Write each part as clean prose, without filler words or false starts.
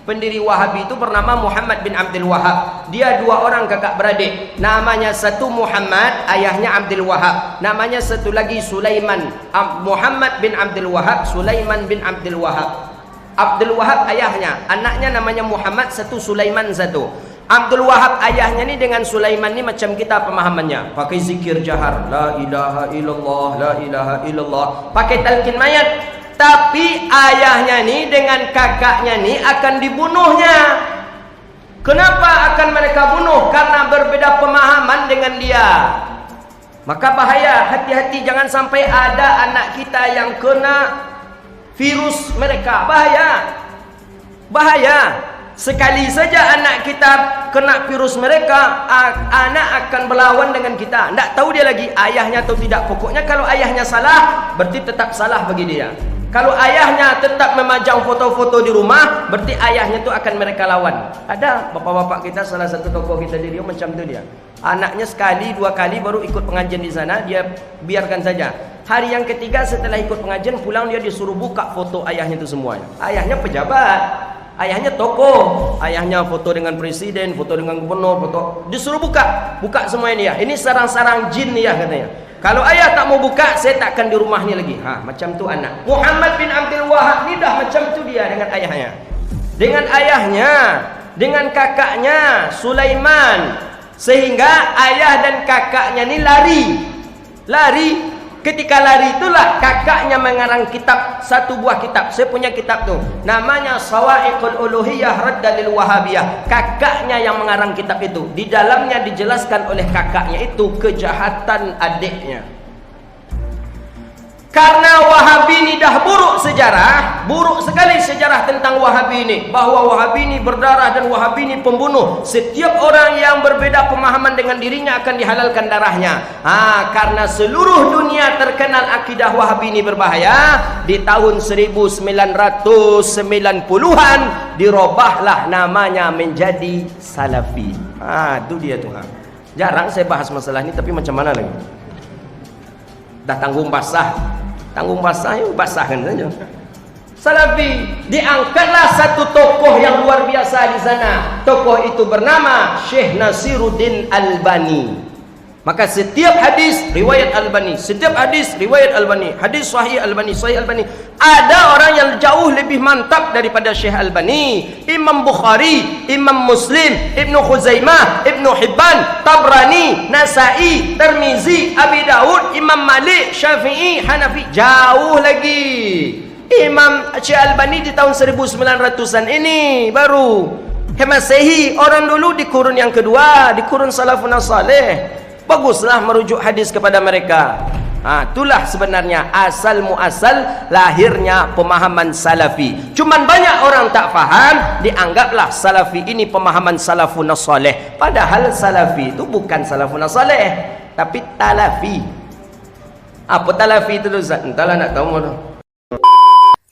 Pendiri Wahabi itu bernama Muhammad bin Abdul Wahab. Dia dua orang kakak beradik. Namanya satu Muhammad, ayahnya Abdul Wahab. Namanya satu lagi Sulaiman. Muhammad bin Abdul Wahab, Sulaiman bin Abdul Wahab. Abdul Wahab ayahnya, anaknya namanya Muhammad, satu Sulaiman satu. Abdul Wahab ayahnya ni dengan Sulaiman ni macam kita pemahamannya. Pakai zikir jahar, la ilaha illallah, la ilaha illallah. Pakai talqin mayat. Tapi ayahnya ni dengan kakaknya ni akan dibunuhnya. Kenapa akan mereka bunuh? Karena berbeda pemahaman dengan dia. Maka bahaya, hati-hati jangan sampai ada anak kita yang kena virus mereka. Bahaya. Bahaya. Sekali saja anak kita kena virus mereka, anak akan berlawan dengan kita. Tak tahu dia lagi ayahnya atau tidak. Pokoknya kalau ayahnya salah, berarti tetap salah bagi dia. Kalau ayahnya tetap memajang foto-foto di rumah, berarti ayahnya tu akan mereka lawan. Ada bapak-bapak kita, salah satu tokoh kita di Riau macam tu dia. Anaknya sekali, dua kali baru ikut pengajian di sana, dia biarkan saja. Hari yang ketiga setelah ikut pengajian pulang, dia disuruh buka foto ayahnya itu semuanya. Ayahnya pejabat, ayahnya tokoh, ayahnya foto dengan presiden, foto dengan gubernur, foto disuruh buka semuanya dia. Ini sarang-sarang jin ya katanya. Kalau ayah tak mau buka, saya tak akan di rumahnya lagi. Macam tu anak. Muhammad bin Abdul Wahab ni dah macam tu dia dengan ayahnya. Dengan ayahnya, dengan kakaknya Sulaiman. Sehingga ayah dan kakaknya ni lari. Ketika lari itulah kakaknya mengarang kitab, satu buah kitab. Saya punya kitab tu. Namanya Sawa'iqul Uluhiyah Radda lil Wahabiyah. Kakaknya yang mengarang kitab itu. Di dalamnya dijelaskan oleh kakaknya itu kejahatan adiknya. Karena Wahabi ini dah buruk sejarah, buruk sekali sejarah tentang Wahabi ini. Bahawa Wahabi ini berdarah dan Wahabi ini pembunuh. Setiap orang yang berbeda pemahaman dengan dirinya akan dihalalkan darahnya. Karena seluruh dunia terkenal akidah Wahabi ini berbahaya. Di tahun 1990-an dirubahlah namanya menjadi Salafi. Itu dia tuh. Jarang saya bahas masalah ini, tapi macam mana lagi? Dah tanggung basah yuk, basahkan saja. Salafi, diangkatlah satu tokoh yang luar biasa di sana. Tokoh itu bernama Syekh Nasiruddin Albani. Maka setiap hadis riwayat Albani, setiap hadis riwayat Albani, hadis sahih Albani, sahih Albani. Ada orang yang jauh lebih mantap daripada Syekh Albani. Imam Bukhari, Imam Muslim, Ibnu Khuzaimah, Ibnu Hibban, Tabrani, Nasai, Tirmizi, Abi Daud, Imam Malik, Syafi'i, Hanafi, jauh lagi. Imam Syekh Albani di tahun 1900-an ini baru. Masehi, orang dulu di kurun yang kedua, di kurun salafun saleh. Baguslah merujuk hadis kepada mereka. Itulah sebenarnya asal muasal lahirnya pemahaman Salafi. Cuman banyak orang tak faham, dianggaplah Salafi ini pemahaman salafun saleh. Padahal Salafi itu bukan salafun saleh, tapi talafi. Apa talafi itu Ustaz? Entahlah, nak tahu mana.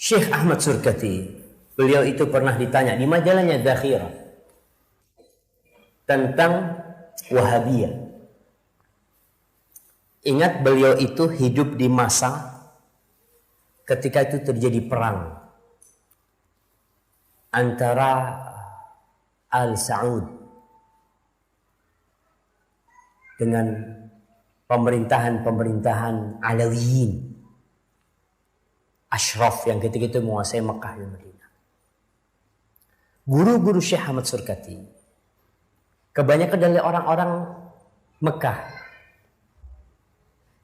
Syekh Ahmad Surkati, beliau itu pernah ditanya di majalahnya Zakhirah tentang Wahabiyah. Ingat, beliau itu hidup di masa ketika itu terjadi perang antara Al Saud dengan pemerintahan Alawiyin, Ashraf yang ketika itu menguasai Mekah dan Madinah. Guru-guru Syekh Ahmad Surkati kebanyakan dari orang-orang Mekah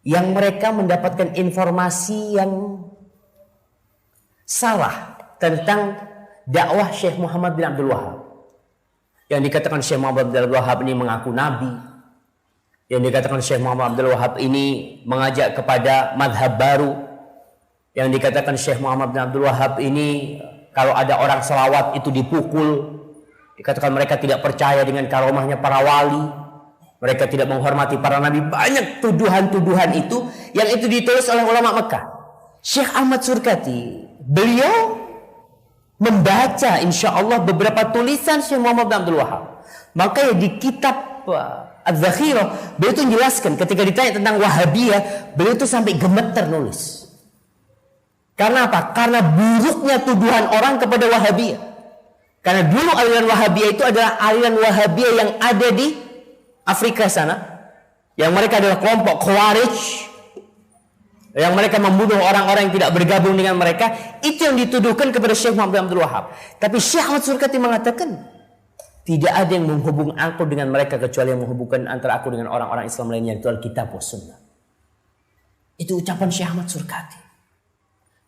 yang mereka mendapatkan informasi yang salah tentang dakwah Syekh Muhammad bin Abdul Wahab. Yang dikatakan Syekh Muhammad bin Abdul Wahab ini mengaku nabi. Yang dikatakan Syekh Muhammad bin Abdul Wahab ini mengajak kepada madhab baru. Yang dikatakan Syekh Muhammad bin Abdul Wahab ini kalau ada orang selawat itu dipukul. Dikatakan mereka tidak percaya dengan karomahnya para wali. Mereka tidak menghormati para nabi. Banyak tuduhan-tuduhan itu yang itu ditulis oleh ulama Mekah. Syekh Ahmad Surkati, beliau membaca insya Allah beberapa tulisan Syekh Muhammad bin Abdul Wahab. Makanya di kitab Az-Zakhirah beliau itu menjelaskan ketika ditanya tentang Wahabiyah, beliau itu sampai gemeter nulis. Karena apa? Karena buruknya tuduhan orang kepada Wahabiyah. Karena dulu aliran Wahabiyah itu adalah aliran Wahabiyah yang ada di Afrika sana, yang mereka adalah kelompok Khawarij, yang mereka membunuh orang-orang yang tidak bergabung dengan mereka. Itu yang dituduhkan kepada Syekh Muhammad bin Abdul Wahab. Tapi Syekh Ahmad Surkati mengatakan tidak ada yang menghubung aku dengan mereka kecuali yang menghubungkan antara aku dengan orang-orang Islam lainnya, itu Alkitab wa Sunnah. Itu ucapan Syekh Ahmad Surkati.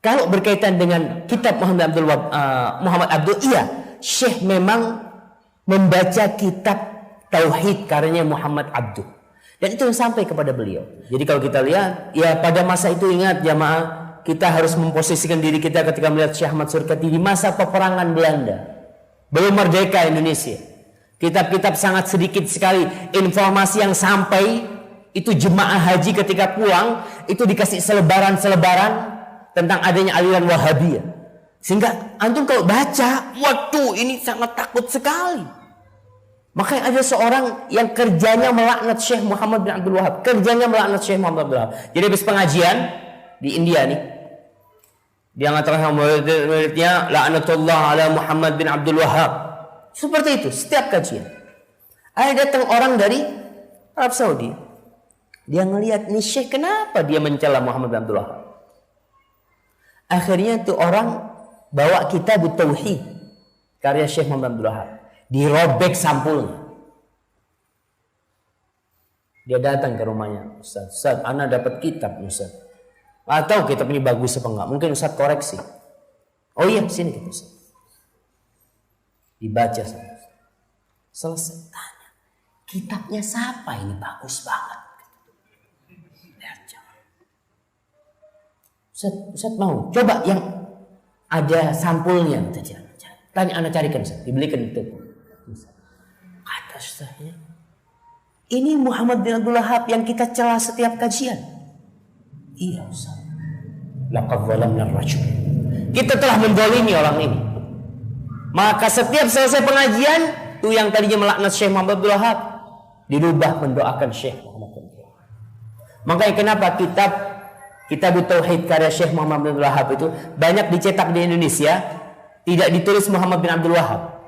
Kalau berkaitan dengan kitab Muhammad Abdul, iya, Syekh memang membaca kitab Tauhid karyanya Muhammad Abdul. Dan itu yang sampai kepada beliau. Jadi kalau kita lihat, ya pada masa itu ingat jamaah, kita harus memposisikan diri kita ketika melihat Syekh Ahmad Surkati di masa peperangan Belanda. Belum merdeka Indonesia. Kitab-kitab sangat sedikit sekali. Informasi yang sampai, itu jemaah haji ketika pulang, itu dikasih selebaran-selebaran tentang adanya aliran Wahabiyah. Sehingga antum kalau baca, waduh ini sangat takut sekali. Makanya ada seorang yang kerjanya melaknat Syekh Muhammad bin Abdul Wahab. Kerjanya melaknat Syekh Muhammad bin Abdul Wahab. Jadi habis pengajian di India nih, dia mengatakan muridnya laknatullah ala Muhammad bin Abdul Wahab. Seperti itu setiap kajian. Ada datang orang dari Arab Saudi. Dia ngelihat nih Syekh, kenapa dia mencela Muhammad bin Abdul Wahab. Akhirnya tuh orang bawa kitab Tauhid karya Syekh Muhammad bin Abdul Wahab. Dirobek sampulnya. Dia datang ke rumahnya, Ustaz, ana dapat kitab Ustaz. Atau kitab ini bagus apa enggak? Mungkin Ustaz koreksi. Oh iya, sini kita Ustaz. Dibaca sama Ustaz. Selesai tanya, kitabnya siapa ini, bagus banget. Ustaz mau coba yang ada sampulnya, tanya anak carikan Ustaz, dibelikan itu. Kata Ustaznya, ini Muhammad bin Abdul Wahab yang kita celah setiap kajian. Iya Ustaz. Laqad zalamna ar-rajul. Kita telah menzalimi orang ini. Maka setiap selesai pengajian, tuh yang tadinya melaknat Syekh Muhammad bin Abdul Wahab dirubah mendoakan Syekh Muhammad bin Abdul Wahab. Makanya kenapa kitab Tauhid karya Syekh Muhammad bin Abdul Wahab itu banyak dicetak di Indonesia, tidak ditulis Muhammad bin Abdul Wahab.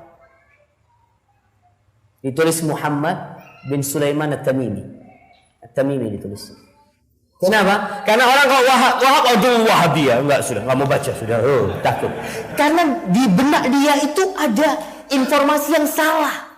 Ditulis Muhammad bin Sulaiman At-Tamimi. At-Tamimi ditulis. Kenapa? Karena orang kalau Wahab aduh Wahabiyah, enggak, sudah enggak mau baca, sudah takut. Karena di benak dia itu ada informasi yang salah.